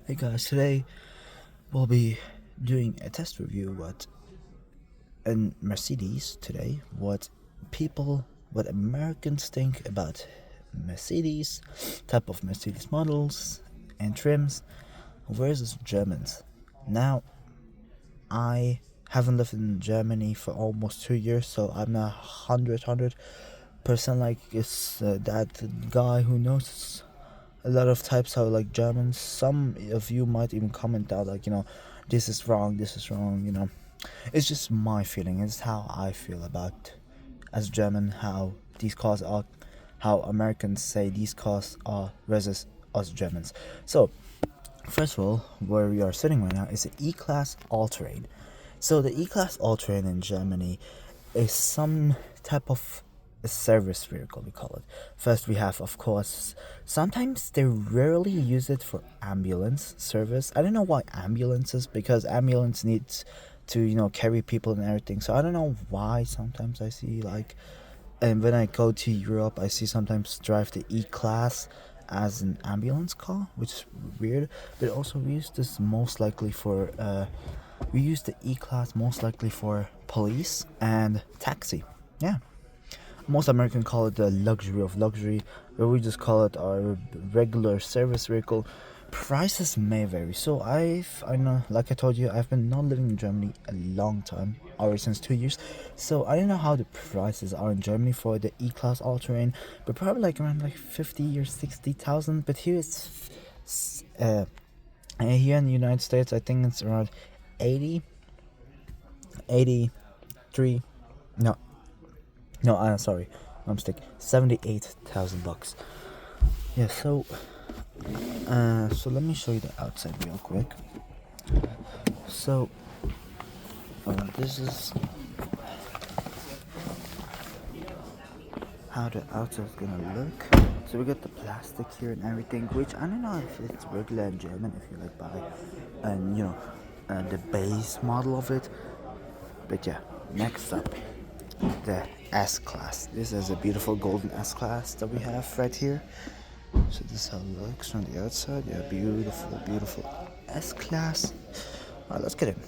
Hey guys, today we'll be doing a test review what in Mercedes today, what Americans think about Mercedes, type of Mercedes models and trims versus Germans. Now, I haven't lived in Germany for almost 2 years, so I'm not hundred percent like it's that guy who knows a lot of types are like Germans. Some of you might even comment out like, this is wrong, this is wrong. It's just my feeling. It's how I feel about as German, how these cars are, how Americans say these cars are versus us Germans. So, first of all, where we are sitting right now is the E-Class All-Terrain. So the E-Class All-Terrain in Germany is some type of a service vehicle, we call it. First, we have, of course, sometimes they rarely use it for ambulance service. I don't know why ambulances, because ambulance needs to, carry people and everything. So I don't know why sometimes I see like, and when I go to Europe, I see sometimes drive the E-Class as an ambulance car, which is weird. But also we use this most likely for we use the E-Class most likely for police and taxi. Yeah. Most Americans call it the luxury of luxury, but we just call it our regular service vehicle. Prices may vary. So I know, like I told you, I've been not living in Germany a long time, already since 2 years. So I don't know how the prices are in Germany for the E-Class All-Terrain, but probably like around like 50 or 60,000. But here here in the United States, I think it's around 80, 83. No, no, I'm sorry, my mistake. 78,000 bucks. Yeah. So let me show you the outside real quick. So, this is how the outside is gonna look. So we got the plastic here and everything, which I don't know if it's regular in German, if you like buy, and the base model of it. But yeah, next up, the S class. This is a beautiful golden S class that we have right here. So this is how it looks from the outside. Yeah, beautiful S class. Alright, let's get in.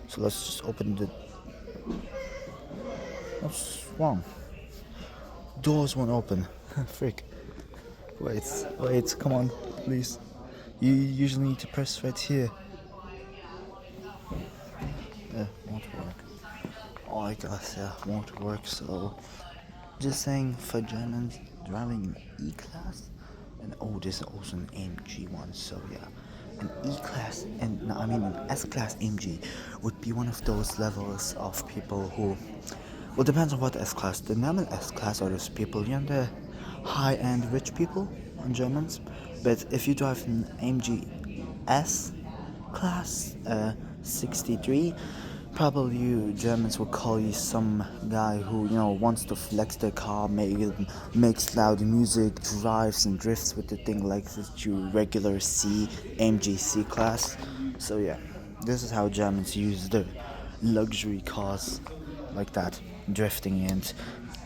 So let's just open the. What's wrong? Doors won't open. Frick. Wait, come on, please. You usually need to press right here. Yeah, won't work. Oh, I guess, yeah, won't work. So, just saying for Germans driving an E-Class, and oh, this is also an AMG one, so yeah. An E-Class, and no, I mean an S-Class AMG would be one of those levels of people who, well, depends on what S-Class. The normal S-Class are those people, the high-end rich people in Germans. But if you drive an AMG S class 63, probably you Germans will call you some guy who wants to flex their car, maybe makes loud music, drives and drifts with the thing like your regular AMG C class. So yeah, this is how Germans use the luxury cars like that, drifting and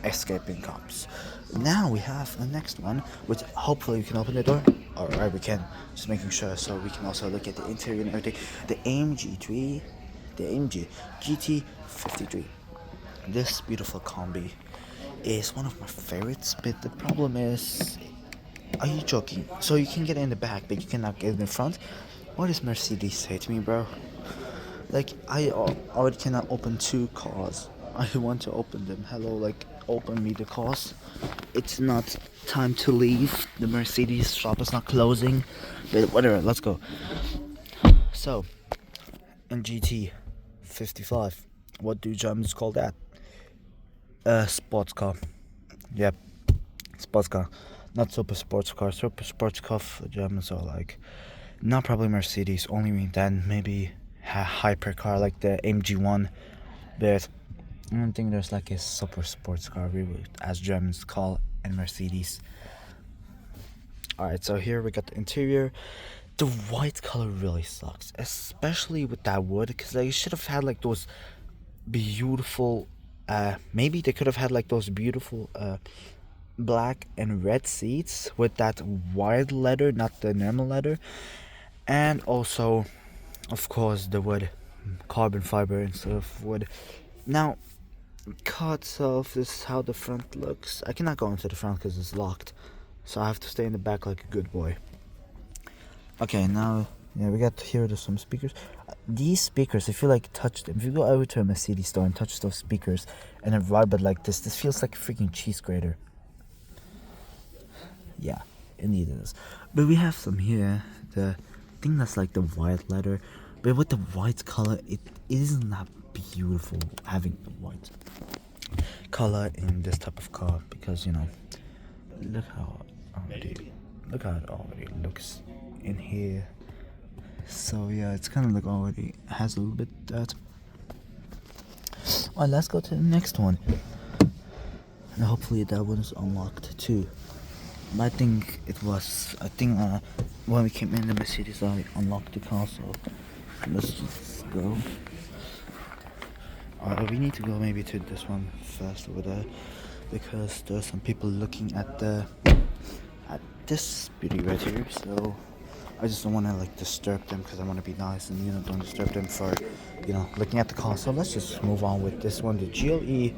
escaping cops. Now we have the next one, which hopefully we can open the door. Alright, we can. Just making sure so we can also look at the interior and everything. The AMG GT53. This beautiful combi is one of my favorites, but the problem is, are you joking? So you can get in the back, but you cannot get in the front? What does Mercedes say to me, bro? Like, I already cannot open two cars. I want to open them. Hello, like, open me the cars. It's not time to leave. The Mercedes shop is not closing. But whatever, let's go. So, in GT 55, what do Germans call that? Sports car. Yep, sports car. Not super sports car. Super sports car for Germans are like, not probably Mercedes, only then maybe a hypercar like the AMG1. But I don't think there's like a super sports car, as Germans call, and Mercedes. Alright, so here we got the interior. The white color really sucks, especially with that wood, because they should have had like those beautiful, maybe they could have had like those beautiful black and red seats with that white leather, not the normal leather. And also, of course, the wood, carbon fiber instead of wood. Now, car itself, this is how the front looks. I cannot go into the front because it's locked, so I have to stay in the back like a good boy. Okay, now, yeah, we got here some speakers. These speakers, if you like touch them, if you go over to a Mercedes store and touch those speakers and then vibe it like this feels like a freaking cheese grater. Yeah, indeed it is. But we have some here, the thing that's like the white leather, but with the white color, it isn't that beautiful having the white color in this type of car, because you know, look how it already looks in here. So yeah, it's kind of like already has a little bit that. Alright, let's go to the next one, and hopefully that one is unlocked too. I think it was. I think when we came in the Mercedes, I unlocked the car. So let's just go. Alright, we need to go maybe to this one first over there, because there's some people looking at this beauty right here. So I just don't want to like disturb them, because I want to be nice and don't disturb them for looking at the car. So let's just move on with this one, the GLE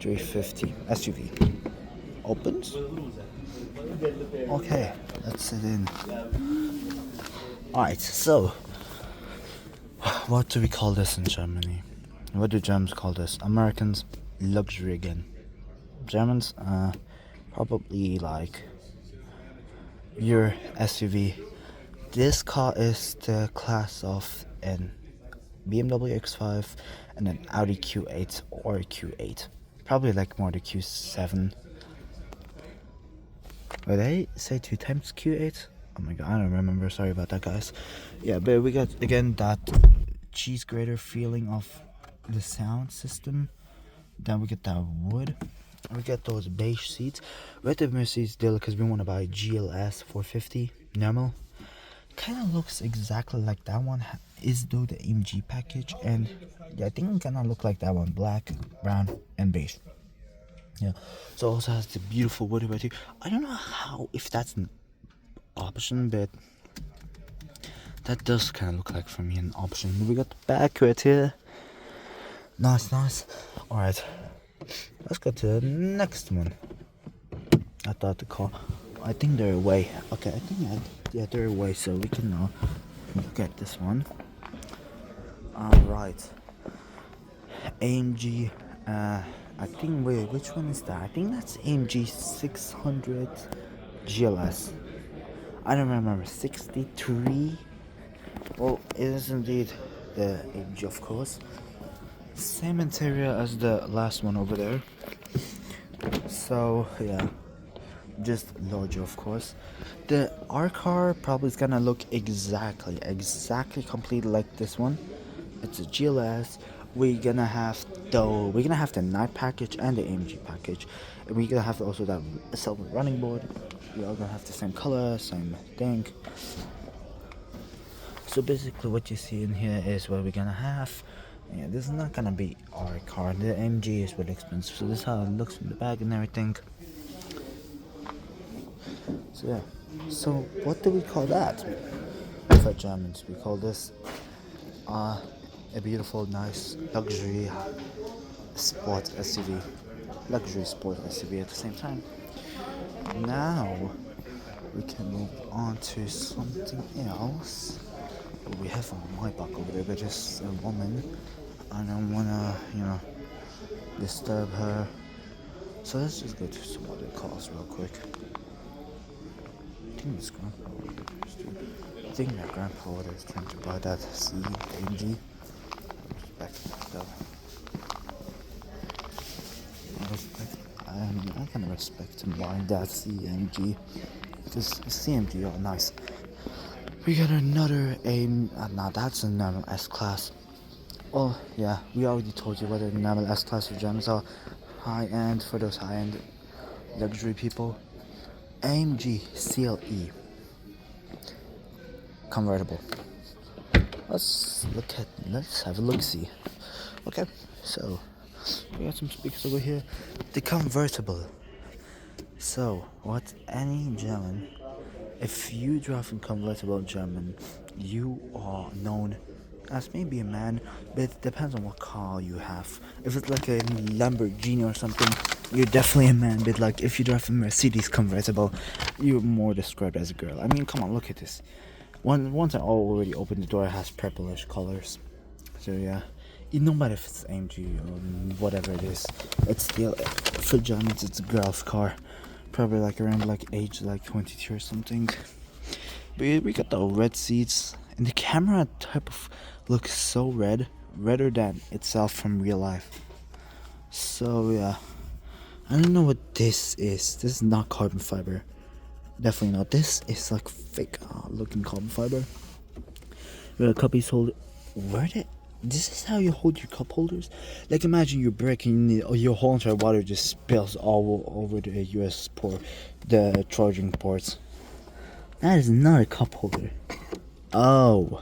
350 SUV. Opens. Okay, let's sit in. Alright, so what do we call this in Germany? What do Germans call this? Americans, luxury again. Germans, probably like your SUV. This car is the class of an BMW X5 and an Audi Q8 or Q8. Probably like more the Q7. Did I say 2 times Q8? Oh my god, I don't remember. Sorry about that, guys. Yeah, but we got again that cheese grater feeling of the sound system. Then we get that wood. We get those beige seats. We have the Mercedes deal because we want to buy GLS 450 normal. Kind of looks exactly like that one. Is though the AMG package, and yeah, I think it kind of look like that one, black, brown, and beige. Yeah, so also has the beautiful wood right here. I don't know if that's an option, but that does kind of look like for me an option. We got the back right here. Nice. Alright, let's go to the next one. I thought the car, I think they're away. Okay, I think they're away, so we can get this one. Alright, AMG, I think, wait, which one is that? I think that's AMG 600 GLS. I don't remember, 63? Well, it is indeed the AMG, of course. Same interior as the last one over there. So, yeah, just larger, of course. Our car probably is gonna look exactly completely like this one. It's a GLS. We're gonna have the night package and the AMG package, and we're gonna have also that silver running board. We are gonna have the same color, same thing. So basically, what you see in here is what we're gonna have. Yeah, this is not gonna be our car. The AMG is really expensive, so this is how it looks from the back and everything. So yeah. So what do we call that? For Germans, we call this a beautiful, nice, luxury sport SUV. Luxury sport SUV at the same time. Now we can move on to something else. We have a Maybach over there, but just a woman. I don't wanna, disturb her. So let's just go to some other cars real quick. I think this grandpa over there is too. I think my grandpa over there is trying to buy that AMG. Back up. I can respect him buying that CMG, because CMG are nice. We got another now that's a normal S class. Oh yeah, we already told you what a normal S class for Germans are. High end for those high end luxury people. AMG CLE convertible. Let's have a look see. Okay, so we got some speakers over here. The convertible. So what any German if you drive a convertible German, you are known as maybe a man, but it depends on what car you have. If it's like a Lamborghini or something, you're definitely a man. But like if you drive a Mercedes convertible, you're more described as a girl. I mean, come on, look at this. Once I already opened the door, it has purplish colors. So yeah, no matter if it's AMG or whatever it is, it's still for Germans. It's a girl's car, probably like around like age like 22 or something. But we got the red seats, and the camera type of looks so redder than itself from real life. So yeah, I don't know what this is. This is not carbon fiber. Definitely not. This is like fake looking carbon fiber. Where a cup is hold. Where did? This is how you hold your cup holders. Like imagine you're breaking your whole entire water just spills all over the US port, the charging ports. That is not a cup holder. Oh.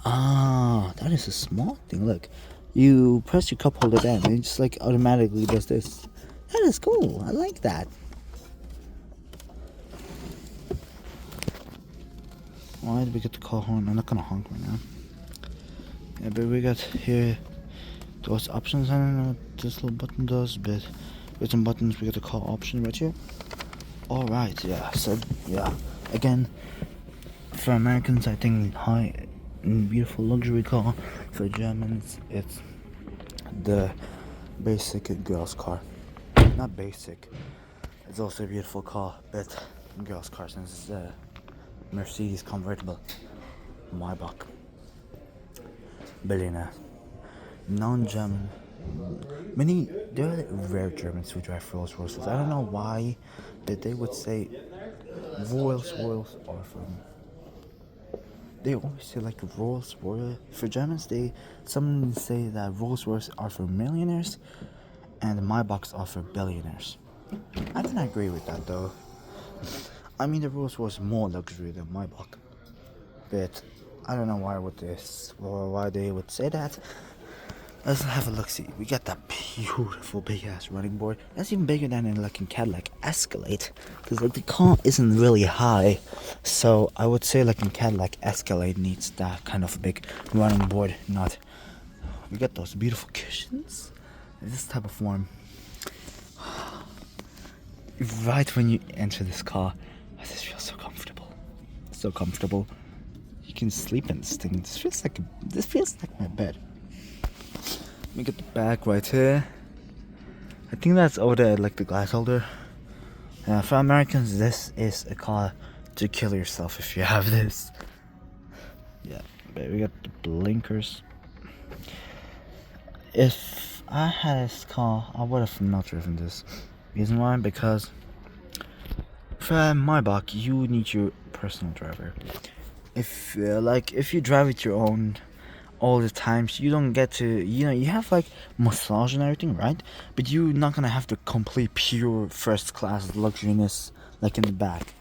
That is a small thing. Look, you press your cup holder down and it just like automatically does this. That is cool. I like that. Why did we get the call horn? I'm not gonna honk right now. Yeah, but we got here those options. I don't know what this little button does, but with some buttons we got the call option right here. Alright, yeah, so yeah. Again, for Americans I think high beautiful luxury car. For Germans it's the basic girl's car. Not basic. It's also a beautiful car, but girl's car since it's a Mercedes convertible. Maybach. Billionaire. Non-German. There are rare Germans who drive Rolls Royces. I don't know why, but they would say Rolls are from. They always say like Rolls Royce. For Germans, some say that Rolls Royce are for millionaires, and Maybachs are for billionaires. I can agree with that though. I mean, the Rolls Royce is more luxury than Maybach, but I don't know why they would say that. Let's have a look. See, we got that beautiful big ass running board. That's even bigger than in like in Cadillac Escalade, because like the car isn't really high, so I would say like in Cadillac Escalade needs that kind of big running board. Not. We got those beautiful cushions. This type of form. Right when you enter this car, this feels so comfortable. So comfortable. You can sleep in this thing. This feels like my bed. Let me get the back right here. I think that's over there, like the glass holder. For Americans, this is a car to kill yourself if you have this. Yeah, but we got the blinkers. If I had this car, I would have not driven this. Reason why? Because for Maybach, you need your personal driver. If you drive it your own all the times, you don't get to, you have like massage and everything, right? But you're not gonna have the complete pure first class luxuriness like in the back.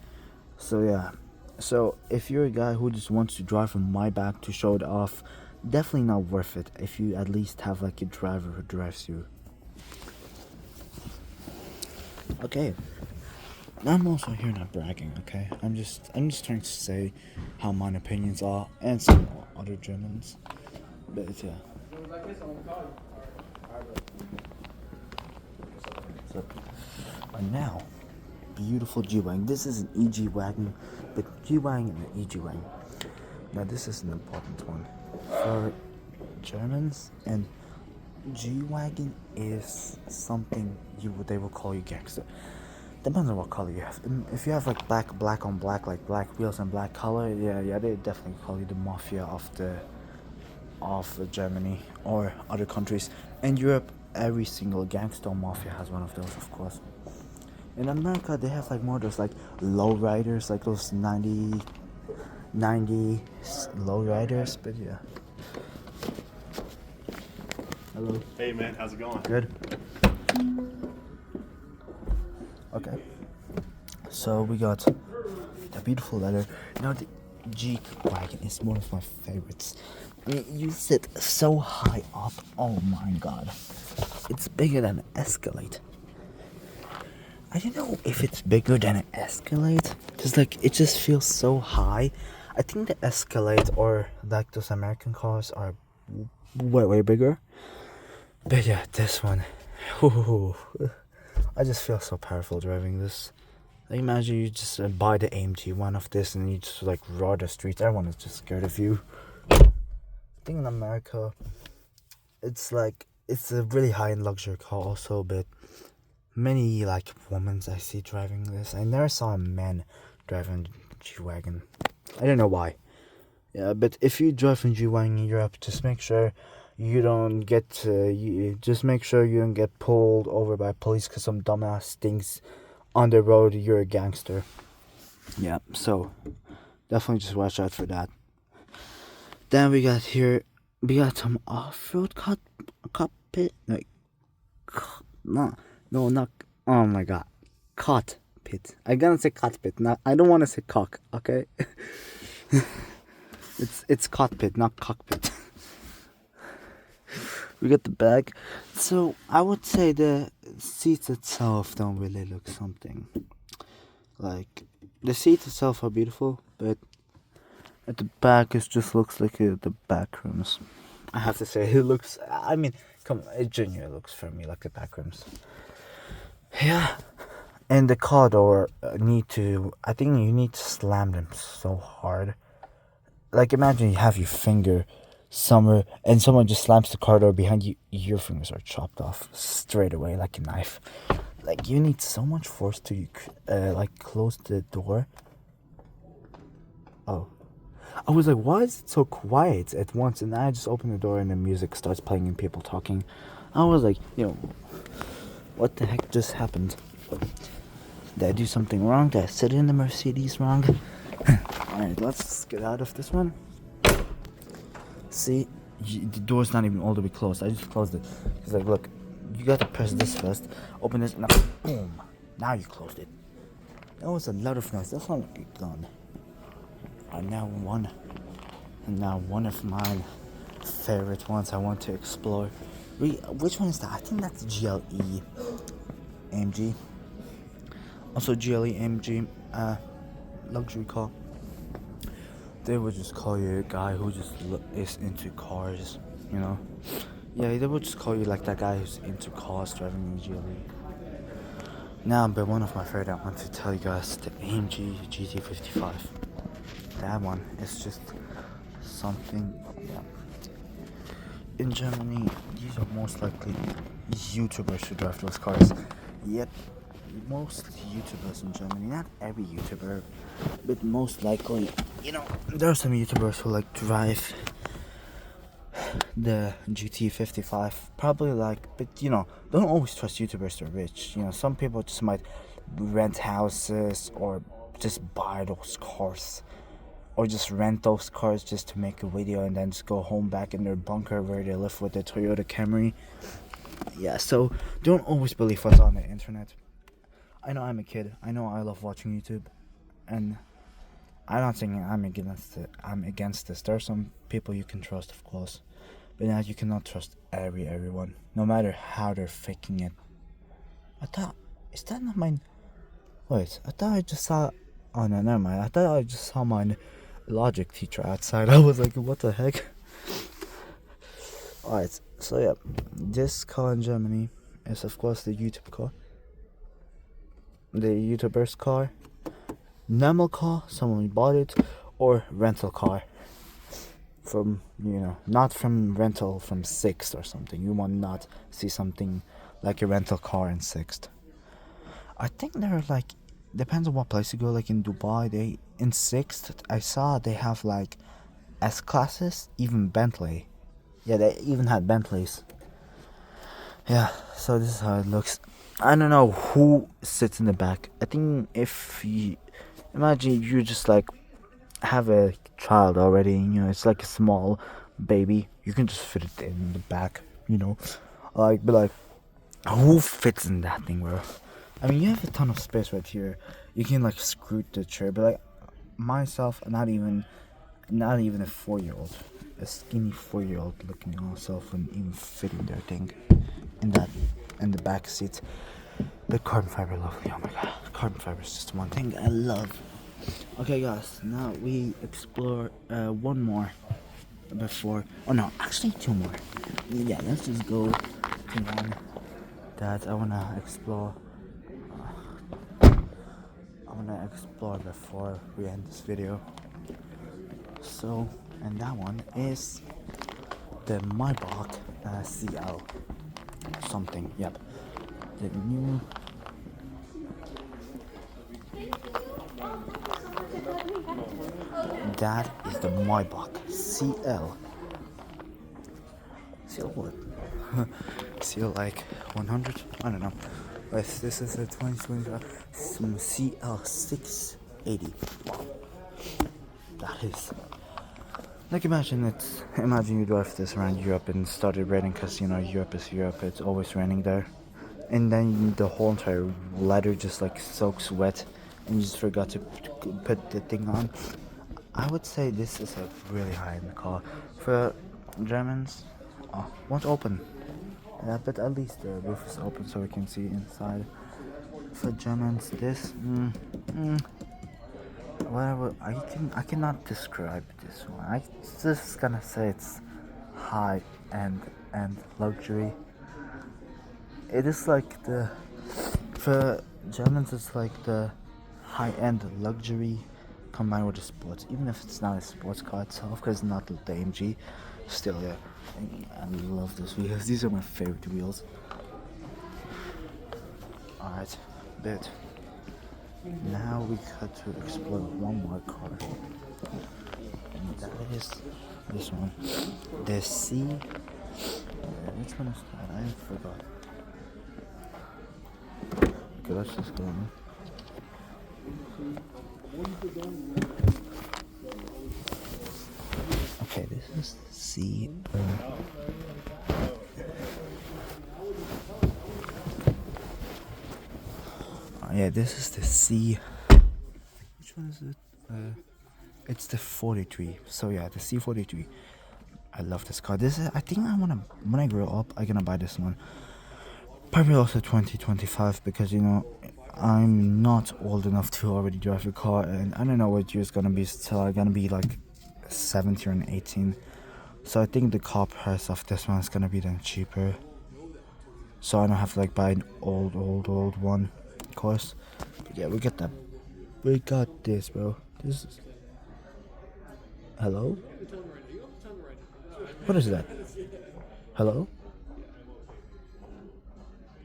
So yeah, so if you're a guy who just wants to drive from Maybach to show it off, definitely not worth it if you at least have like a driver who drives you. Okay, I'm also here not bragging, okay? I'm just trying to say how my opinions are and some other Germans. But yeah. So now, beautiful G-Wagon. This is an EG wagon, but G-Wagon and an EG wagon. Now this is an important one for Germans, and G-Wagon is something they will call you gangster. Depends on what color you have. If you have like black on black, like black wheels and black color, yeah, they definitely call you the mafia of Germany or other countries. In Europe, every single gangster mafia has one of those, of course. In America, they have like more of those like low riders, like those 90 low riders. But yeah. Hello. Hey man, how's it going? Good. Okay. So we got the beautiful leather. The G-Wagon is one of my favorites. I mean, you sit so high up. Oh my god. It's bigger than an Escalade. I don't know if it's bigger than an Escalade. Cause like it just feels so high. I think the Escalade or like those American cars are way bigger. But yeah, this one, whew, I just feel so powerful driving this. Like imagine you just buy the AMG one of this and you just like roar the streets. Everyone is just scared of you. I think in America, it's like it's a really high-end luxury car also, but many like women I see driving this. I never saw a man driving G-Wagon. I don't know why. Yeah, but if you drive in G-Wagon in Europe, just make sure you don't get just make sure you don't get pulled over by police because some dumbass thinks on the road you're a gangster. Yeah, so definitely just watch out for that. Then we got some off-road cockpit. Like, no, not. Oh my god, cockpit. I'm gonna say cockpit. Not. I don't want to say cock. Okay. it's cockpit, not cockpit. We got the bag. So I would say the seats itself don't really look something. Like the seats itself are beautiful, but at the back it just looks like the back rooms. I have to say it looks. I mean, come on, it genuinely looks for me like the back rooms. Yeah, and the car door I think you need to slam them so hard. Like imagine you have your finger somewhere and someone just slams the car door behind you, your fingers are chopped off straight away like a knife. Like you need so much force to like close the door. Oh, I was like, why is it so quiet at once? And I just open the door and the music starts playing and people talking. I was like, what the heck just happened? Did I do something wrong? Did I sit in the Mercedes wrong? Alright, let's get out of this one. See, the door's not even all the way closed. I just closed it. He's like, look, you gotta press this first, open this, and now, boom. Now you closed it. That was a lot of noise. That's not a good gun. And now one of my favorite ones I want to explore. Which one is that? I think that's GLE AMG. Also GLE AMG luxury car. They would just call you a guy who just is into cars, Yeah, they would just call you like that guy who's into cars driving a GLE. Now, but one of my favorite, I want to tell you guys the AMG GT55. That one is just something. Yeah. In Germany, these are most likely YouTubers who drive those cars. Yep, most YouTubers in Germany, not every YouTuber, but most likely, there are some YouTubers who like drive the GT55. Probably but don't always trust YouTubers they're rich. Some people just might rent houses or just buy those cars. Or just rent those cars just to make a video and then just go home back in their bunker where they live with the Toyota Camry. Yeah, so don't always believe what's on the internet. I know I'm a kid. I know I love watching YouTube. And I'm not saying I'm against it. I'm against this. There are some people you can trust, of course. But now you cannot trust everyone. No matter how they're faking it. Is that not mine? Wait, I thought I just saw... Oh no, never mind. I thought I just saw mine. Logic teacher outside. I was like, what the heck? Alright, so yeah, this car in Germany is of course the YouTube car, the YouTuber's car, normal car, someone bought it, or rental car from, not from rental from Sixt or something. You will not see something like a rental car in Sixt. I think they're like, depends on what place you go. Like in Dubai, in Sixt, I saw they have like S-classes, even Bentley. Yeah, they even had Bentleys. Yeah, so this is how it looks. I don't know who sits in the back. I think if you imagine you just like have a child already, it's like a small baby. You can just fit it in the back, but who fits in that thing, bro? I mean, you have a ton of space right here. You can like scoot the chair, but myself, not even a 4-year-old, a skinny 4-year-old looking myself, and even fitting their thing in the back seat. But carbon fiber, lovely. Oh my god, carbon fiber is just one thing I love. Okay, guys, now we explore one more before. Oh no, actually two more. Yeah, let's just go to one that I wanna explore. I wanna explore before we end this video. So, and that one is the Maybach CL something. Yep, the new. That is the Maybach CL. CL what? CL like 100? I don't know. But this is a 2025 CL 680. Wow. That is. Like imagine you drive this around Europe and it started raining because you know Europe is Europe. It's always raining there. And then the whole entire leather just like soaks wet and you just forgot to put the thing on. I would say this is a really high-end car. For Germans, won't open. Yeah, but at least the roof is open so we can see inside. For Germans, this, whatever, I cannot describe this one. I just gonna say it's high-end and luxury. It is like for Germans, it's like the high-end luxury combined with the sports, even if it's not a sports car itself, because it's not the AMG. Still, yeah, I love those wheels. These are my favorite wheels. Alright, but now we got to explore one more car, and that is this one, the C. Which one is that? I forgot. Okay, let's just go on. Okay, this is C. Yeah, this is the C. Which one is it? It's the 43. So yeah, the C43. I love this car. This is. I think when I grow up, I'm gonna buy this one. Probably also 2025 because you know I'm not old enough to already drive a car, and I don't know what year it's gonna be. Still, I'm gonna be like 17 or 18. So I think the car price of this one is gonna be then cheaper. So I don't have to like buy an old one, of course. But yeah, we got that. We got this, bro. This is. Hello? What is that? Hello?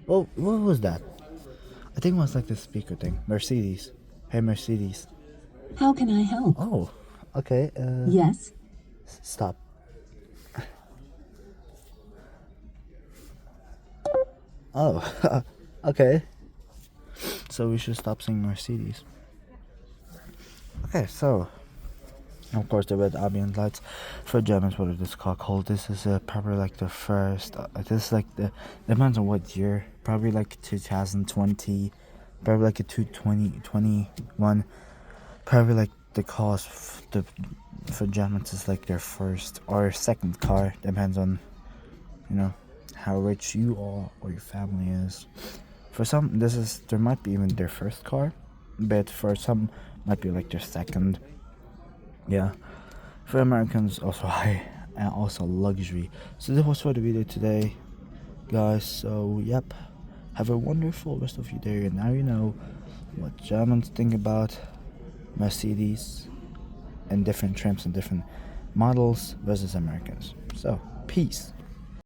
Well, what was that? I think it was like the speaker thing. Mercedes. Hey, Mercedes. How can I help? Oh, okay. Yes. Stop. Oh, okay. So we should stop saying Mercedes. Okay, so of course the red ambient lights. For Germans, what is this car called? This is probably like the first. This is like the depends on what year. Probably like 2020. Probably like a 2021. Probably like the cars for Germans is like their first or second car. Depends on you know how rich you are or your family is. For some, there might be even their first car, but for some, might be like their second. Yeah, for Americans, also high and also luxury. So this was for the video today, guys. So yep, have a wonderful rest of your day. And now you know what Germans think about Mercedes and different trims and different models versus Americans. So peace.